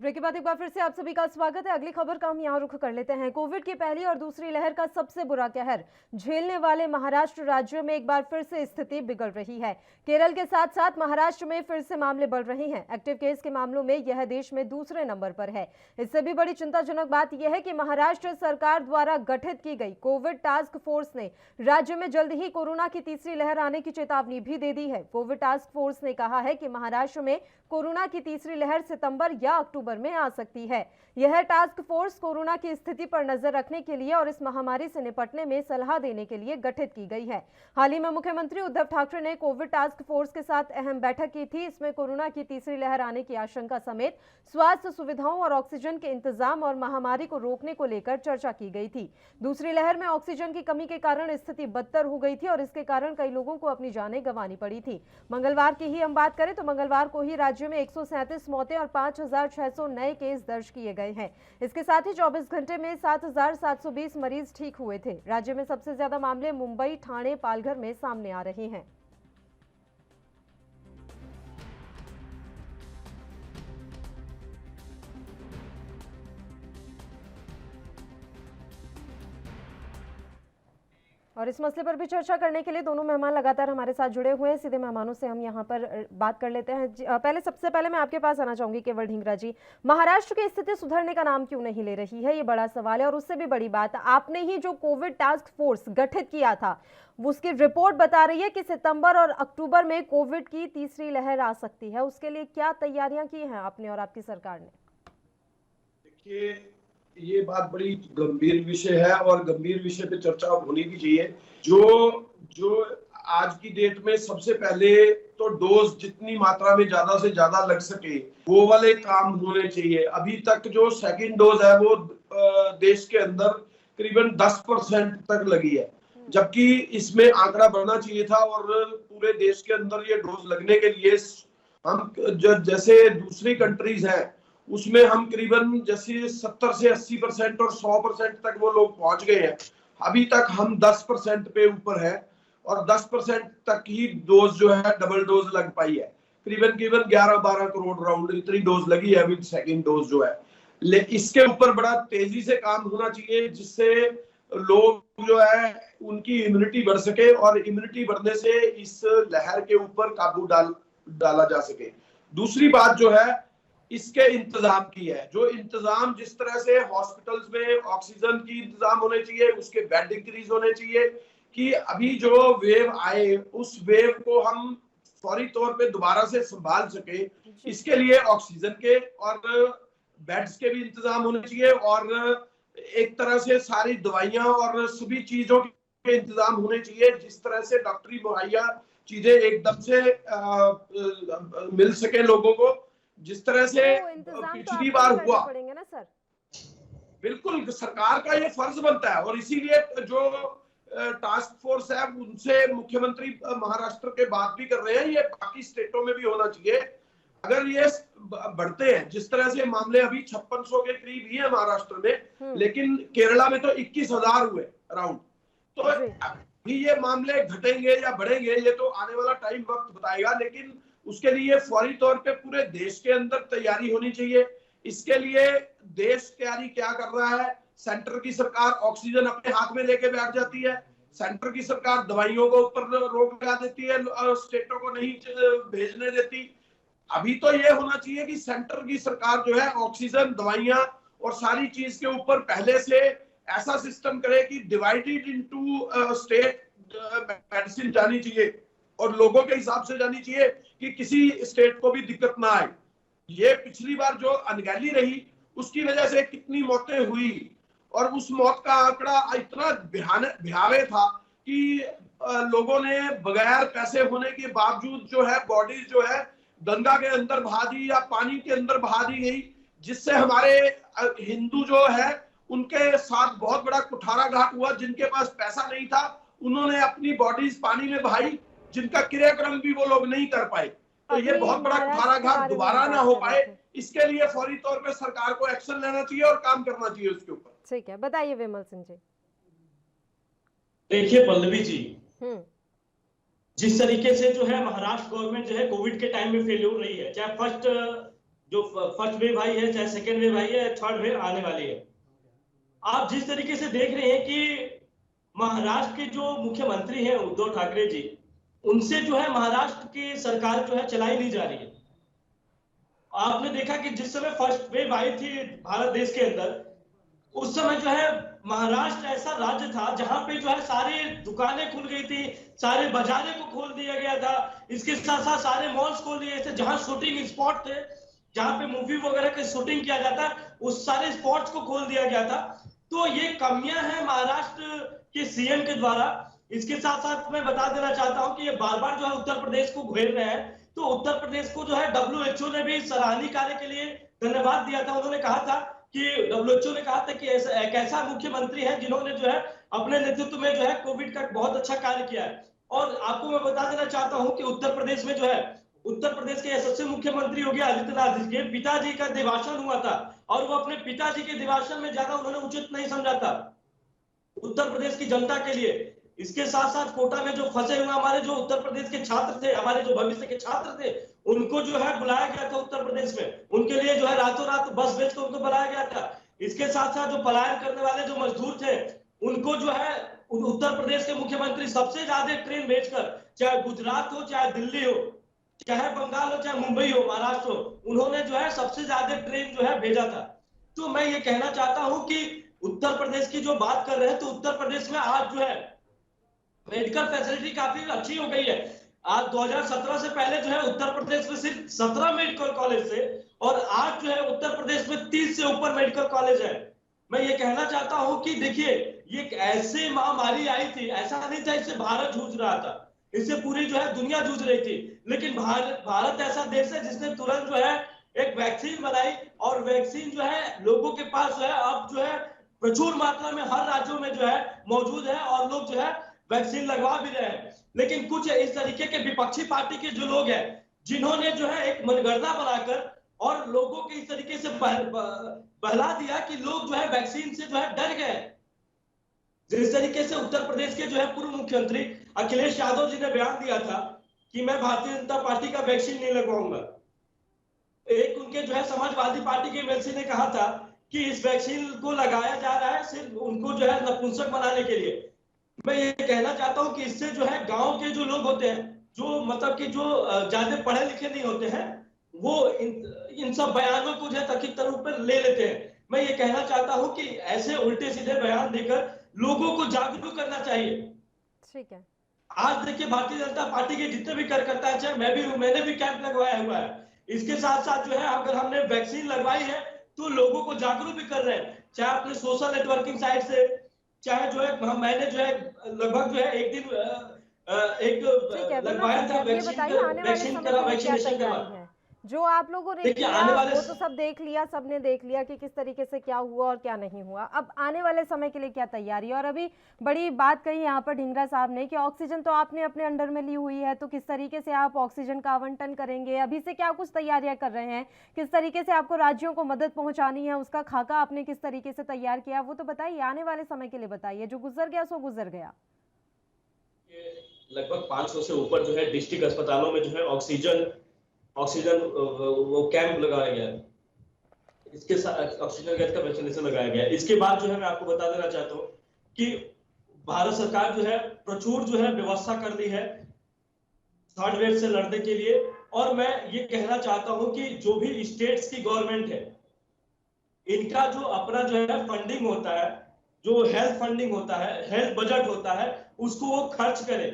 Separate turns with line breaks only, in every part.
Break के बाद एक बार फिर से आप सभी का स्वागत है। अगली खबर का हम यहाँ रुख कर लेते हैं। कोविड की पहली और दूसरी लहर का सबसे बुरा कहर झेलने वाले महाराष्ट्र राज्य में एक बार फिर से स्थिति बिगड़ रही है। केरल के साथ साथ महाराष्ट्र में फिर से मामले बढ़ रहे हैं। एक्टिव केस के मामलों में यह देश में दूसरे नंबर पर है। इससे भी बड़ी चिंताजनक बात यह है कि महाराष्ट्र सरकार द्वारा गठित की गई कोविड टास्क फोर्स ने राज्य में जल्द ही कोरोना की तीसरी लहर आने की चेतावनी भी दे दी है। कोविड टास्क फोर्स ने कहा है कि महाराष्ट्र में कोरोना की तीसरी लहर सितंबर या अक्टूबर में आ सकती है। यह टास्क फोर्स कोरोना की स्थिति पर नजर रखने के लिए और इस महामारी से निपटने में सलाह देने के लिए गठित की गई है। हाल ही में मुख्यमंत्री उद्धव ठाकरे ने कोविड टास्क फोर्स के साथ अहम बैठक की थी। इसमें कोरोना की तीसरी लहर आने की आशंका समेत स्वास्थ्य सुविधाओं और ऑक्सीजन के इंतजाम और महामारी को रोकने को लेकर चर्चा की गई थी। दूसरी लहर में ऑक्सीजन की कमी के कारण स्थिति बदतर हो गई थी और इसके कारण कई लोगों को अपनी जानें गंवानी पड़ी थी। मंगलवार की ही हम बात करें तो मंगलवार को ही राज्य में 137 मौतें और 5,600 नए केस दर्ज किए गए हैं। इसके साथ ही 24 घंटे में 7,720 मरीज ठीक हुए थे। राज्य में सबसे ज्यादा मामले मुंबई, ठाणे, पालघर में सामने आ रहे हैं। और इस मसले पर भी चर्चा करने के लिए दोनों मेहमान लगातार हमारे साथ जुड़े हुए हैं। सीधे मेहमानों से हम यहाँ पर बात कर लेते हैं। सबसे पहले मैं आपके पास आना चाहूंगी केवल ढींगरा जी, महाराष्ट्र की स्थिति सुधरने का नाम क्यों नहीं ले रही है, ये बड़ा सवाल है। और उससे भी बड़ी बात, आपने ही जो कोविड टास्क फोर्स गठित किया था उसकी रिपोर्ट बता रही है कि सितंबर और अक्टूबर में कोविड की तीसरी लहर आ सकती है। उसके लिए क्या तैयारियां की हैं आपने और आपकी सरकार ने?
देखिए, ये बात बड़ी गंभीर विषय है और गंभीर विषय पे चर्चा होनी भी चाहिए। जो आज की डेट में सबसे पहले तो डोज जितनी मात्रा में ज्यादा से ज्यादा लग सके वो वाले काम होने चाहिए। अभी तक जो सेकंड डोज है वो देश के अंदर करीबन 10% तक लगी है, जबकि इसमें आंकड़ा बढ़ना चाहिए था और पूरे देश के अंदर ये डोज लगने के लिए हम जैसे दूसरी कंट्रीज हैं उसमें हम करीबन जैसे 70 से 80% और 100% तक वो लोग पहुंच गए हैं। अभी तक हम 10% पे ऊपर है और 10% तक ही डोज जो है डबल डोज लग पाई है। करीबन 11-12 करोड़ राउंड इतनी डोज लगी है अभी सेकंड डोज जो है। इसके ऊपर बड़ा तेजी से काम होना चाहिए जिससे लोग जो है उनकी इम्यूनिटी बढ़ सके और इम्यूनिटी बढ़ने से इस लहर के ऊपर काबू डाला जा सके। दूसरी बात जो है इसके इंतजाम की है। जो इंतजाम जिस तरह से हॉस्पिटल्स में ऑक्सीजन की इंतजाम होने चाहिए, उसके बेड इंक्रीज होने चाहिए कि अभी जो वेव आए उस वेव को हम फौरी तौर पे दोबारा से संभाल सके। इसके लिए ऑक्सीजन के और बेड्स के भी इंतजाम होने चाहिए और एक तरह से सारी दवाइयां और सभी चीजों के इंतजाम होने चाहिए जिस तरह से डॉक्टरी मुहैया चीजें एकदम से मिल सके लोगों को, जिस तरह से पिछली बार हुआ।
पड़ेंगे ना सर?
बिल्कुल, सरकार का ये फर्ज बनता है और इसीलिए जो टास्क फोर्स है उनसे मुख्यमंत्री महाराष्ट्र के बात भी कर रहे हैं। ये बाकी स्टेटों में भी होना चाहिए। अगर ये बढ़ते हैं जिस तरह से मामले अभी 5600 के करीब ही है महाराष्ट्र में, लेकिन केरला में तो 21,000 हुए राउंड। तो अभी ये मामले घटेंगे या बढ़ेंगे ये तो आने वाला टाइम वक्त बताएगा, लेकिन उसके लिए फौरी तौर पे पूरे देश के अंदर तैयारी होनी चाहिए। इसके लिए देश तैयारी क्या कर रहा है? सेंटर की सरकार ऑक्सीजन अपने हाथ में लेके बैठ जाती है, सेंटर की सरकार दवाइयों को ऊपर रोक लगा देती है और स्टेटों को नहीं भेजने देती। अभी तो ये होना चाहिए कि सेंटर की सरकार जो है ऑक्सीजन, दवाइयां और सारी चीज के ऊपर पहले से ऐसा सिस्टम करे कि डिवाइडेड इनटू स्टेट मेडिसिन जानी चाहिए और लोगों के हिसाब से जानी चाहिए कि किसी स्टेट को भी दिक्कत ना आए। ये पिछली बार जो अनगैली रही उसकी वजह से कितनी मौतें हुई और उस मौत का आंकड़ा इतना भयावह था कि लोगों ने बगैर पैसे होने के बावजूद जो है बॉडी जो है गंगा के अंदर बहा दी या पानी के अंदर बहा दी गई, जिससे हमारे हिंदू जो है उनके साथ बहुत बड़ा कुठाराघात हुआ। जिनके पास पैसा नहीं था उन्होंने अपनी बॉडीज पानी में बहाई, जिनका क्रियाक्रम भी वो लोग नहीं कर पाए। तो ये बहुत बड़ा कुठाराघात दोबारा ना हो पाए, इसके लिए फौरी तौर पे सरकार को एक्शन लेना चाहिए और काम करना चाहिए उसके ऊपर।
ठीक है, बताइए विमल सिंह जी।
देखिए पल्लवी जी, जिस तरीके से जो है महाराष्ट्र गवर्नमेंट जो है कोविड के टाइम में फेल्योर रही है, चाहे फर्स्ट जो फर्स्ट वेव आई है, चाहे सेकेंड वेव आई है, थर्ड वेव आने वाली है। आप जिस तरीके से देख रहे हैं कि महाराष्ट्र के जो मुख्यमंत्री हैं उद्धव ठाकरे जी, उनसे जो है महाराष्ट्र की सरकार जो है चलाई नहीं जा रही है। आपने देखा कि जिस समय फर्स्ट वेव आई थी भारत देश के अंदर, उस समय जो है महाराष्ट्र ऐसा राज्य था जहां पे जो है सारी दुकानें खुल गई थी, सारे बाजारे को खोल दिया गया था, इसके साथ साथ सारे मॉल्स खोल दिए थे, जहां शूटिंग स्पॉट थे, जहां पे मूवी वगैरह की शूटिंग किया जाता, उस सारे स्पॉट्स को खोल दिया गया था। तो ये कमियां हैं महाराष्ट्र के सीएम के द्वारा। इसके साथ साथ मैं बता देना चाहता हूं कि ये बार बार जो है उत्तर प्रदेश को घेर रहे हैं। तो उत्तर प्रदेश को जो है WHO ने भी सराहनीय कार्य के लिए धन्यवाद दिया था। उन्होंने कहा था कि WHO ने कहा था कि एक ऐसा मुख्यमंत्री है जिन्होंने जो है अपने नेतृत्व में जो है कोविड का बहुत अच्छा कार्य किया है। और आपको मैं बता देना चाहता हूं कि उत्तर प्रदेश में जो है, उत्तर प्रदेश के यशस्वी मुख्यमंत्री योगी आदित्यनाथ जी के पिताजी का दिवासन हुआ था और वो अपने पिताजी के दिवासन में जाना उन्होंने उचित नहीं समझा था उत्तर प्रदेश की जनता के लिए। इसके साथ साथ कोटा में जो फंसे हुए हमारे जो उत्तर प्रदेश के छात्र थे, हमारे जो भविष्य के छात्र थे, उनको जो है बुलाया गया था उत्तर प्रदेश में। उनके लिए जो है रातों रात बस भेज कर उनको बुलाया गया था। इसके साथ साथ जो पलायन करने वाले जो मजदूर थे, उनको जो है उत्तर प्रदेश के मुख्यमंत्री सबसे ज्यादा ट्रेन भेजकर, चाहे गुजरात हो, चाहे दिल्ली हो, चाहे बंगाल हो, चाहे मुंबई हो, महाराष्ट्र हो, उन्होंने जो है सबसे ज्यादा ट्रेन जो है भेजा था। तो मैं ये कहना चाहता हूं कि उत्तर प्रदेश की जो बात कर रहे हैं, तो उत्तर प्रदेश में आज जो है मेडिकल फैसिलिटी काफी अच्छी हो गई है। आज 2017 से पहले जो है उत्तर प्रदेश में सिर्फ 17 मेडिकल कॉलेज थे और आज जो है उत्तर प्रदेश में 30 से ऊपर मेडिकल कॉलेज है। मैं ये कहना चाहता हूं कि देखिए, ये एक ऐसी महामारी आई थी, ऐसा नहीं था इससे भारत जूझ रहा था, इससे पूरी जो है दुनिया जूझ रही थी। लेकिन भारत ऐसा देश है जिसने तुरंत जो है एक वैक्सीन बनाई और वैक्सीन जो है लोगों के पास जो है अब जो है प्रचुर मात्रा में हर राज्यों में जो है मौजूद है और लोग जो है वैक्सीन लगवा भी रहे हैं। लेकिन कुछ इस तरीके के विपक्षी पार्टी के जो लोग हैं, जिन्होंने जो है एक मनगढ़ंत बनाकर और लोगों के इस तरीके से बहला दिया कि लोग जो है वैक्सीन से जो है डर गए। जिस तरीके से उत्तर प्रदेश के जो है पूर्व मुख्यमंत्री अखिलेश यादव जी ने बयान दिया था कि मैं भारतीय जनता पार्टी का वैक्सीन नहीं लगवाऊंगा। एक उनके जो है समाजवादी पार्टी के एमएलसी ने कहा था कि इस वैक्सीन को लगाया जा रहा है सिर्फ उनको जो है नपुंसक बनाने के लिए। मैं ये कहना चाहता हूं कि इससे जो है गांव के जो लोग होते हैं, जो मतलब कि जो ज्यादा पढ़े लिखे नहीं होते हैं, वो इन सब बयानों को जो है कथित रूप पर ले लेते हैं। मैं ये कहना चाहता हूं कि ऐसे उल्टे सीधे बयान देकर लोगों को जागरूक करना चाहिए।
ठीक है।
आज देखिए, भारतीय जनता पार्टी के जितने भी कार्यकर्ता हैं, चाहे मैंने भी कैंप लगवाया हुआ है। इसके साथ साथ जो है अगर हमने वैक्सीन लगवाई है तो लोगों को जागरूक भी कर रहे हैं, चाहे अपने सोशल नेटवर्किंग साइट से, चाहे जो है मैंने जो है लगभग जो है एक दिन लगवाया था वैक्सीनेशन करवा।
जो आप लोगों ने किया वो तो सब देख लिया, सबने देख लिया कि किस तरीके से क्या हुआ और क्या नहीं हुआ। अब आने वाले समय के लिए क्या तैयारी? और अभी बड़ी बात कही यहाँ पर ढींगरा साहब ने कि ऑक्सीजन तो आपने अपने अंडर में ली हुई है, तो किस तरीके से आप ऑक्सीजन का आवंटन करेंगे? अभी से क्या कुछ तैयारियां कर रहे हैं? किस तरीके से आपको राज्यों को मदद पहुंचानी है, उसका खाका आपने किस तरीके से तैयार किया, वो तो बताइए। आने वाले समय के लिए बताइए। जो गुजर गया सो गुजर गया।
लगभग 500 से ऊपर जो है डिस्ट्रिक्ट अस्पतालों में जो है ऑक्सीजन वो कैंप लगाया गया है। इसके साथ ऑक्सीजन गैस का वैक्सीनेशन लगाया गया है। इसके बाद जो है मैं आपको बता देना चाहता हूँ कि भारत सरकार जो है प्रचुर जो है व्यवस्था कर ली है थर्ड वेव से लड़ने के लिए। और मैं ये कहना चाहता हूं कि जो भी स्टेट्स की गवर्नमेंट है, इनका जो अपना जो है फंडिंग होता है, जो हेल्थ फंडिंग होता है, हेल्थ बजट होता है, उसको वो खर्च करें,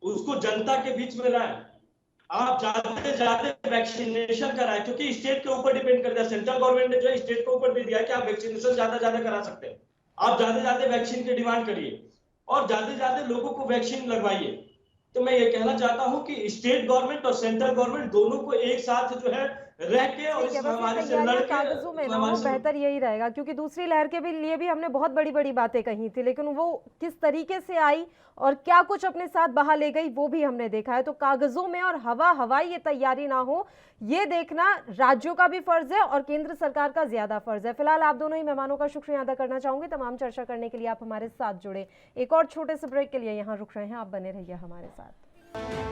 उसको जनता के बीच में लाएं। आप ज्यादा से ज्यादा वैक्सीनेशन कराएं, क्योंकि स्टेट के ऊपर डिपेंड करता है। सेंट्रल गवर्नमेंट ने जो है स्टेट के ऊपर दे दिया कि आप वैक्सीनेशन ज्यादा करा सकते हैं। आप ज्यादा वैक्सीन की डिमांड करिए और ज्यादा लोगों को वैक्सीन लगवाइए। तो मैं ये कहना चाहता हूं कि स्टेट गवर्नमेंट और सेंट्रल गवर्नमेंट दोनों को एक साथ जो है रह के और इस महामारी से लड़ के
कागजों में ना वो बेहतर यही रहेगा, क्योंकि दूसरी लहर के भी लिए भी हमने बहुत बड़ी बातें कही थी, लेकिन वो किस तरीके से आई और क्या कुछ अपने साथ बहा ले गई वो भी हमने देखा है। तो कागजों में और हवाई ये तैयारी ना हो, ये देखना राज्यों का भी फर्ज है और केंद्र सरकार का ज्यादा फर्ज है। फिलहाल आप दोनों ही मेहमानों का शुक्रिया अदा करना चाहूंगी। तमाम चर्चा करने के लिए आप हमारे साथ जुड़े। एक और छोटे से ब्रेक के लिए यहाँ रुक रहे हैं, आप बने रहिए हमारे साथ।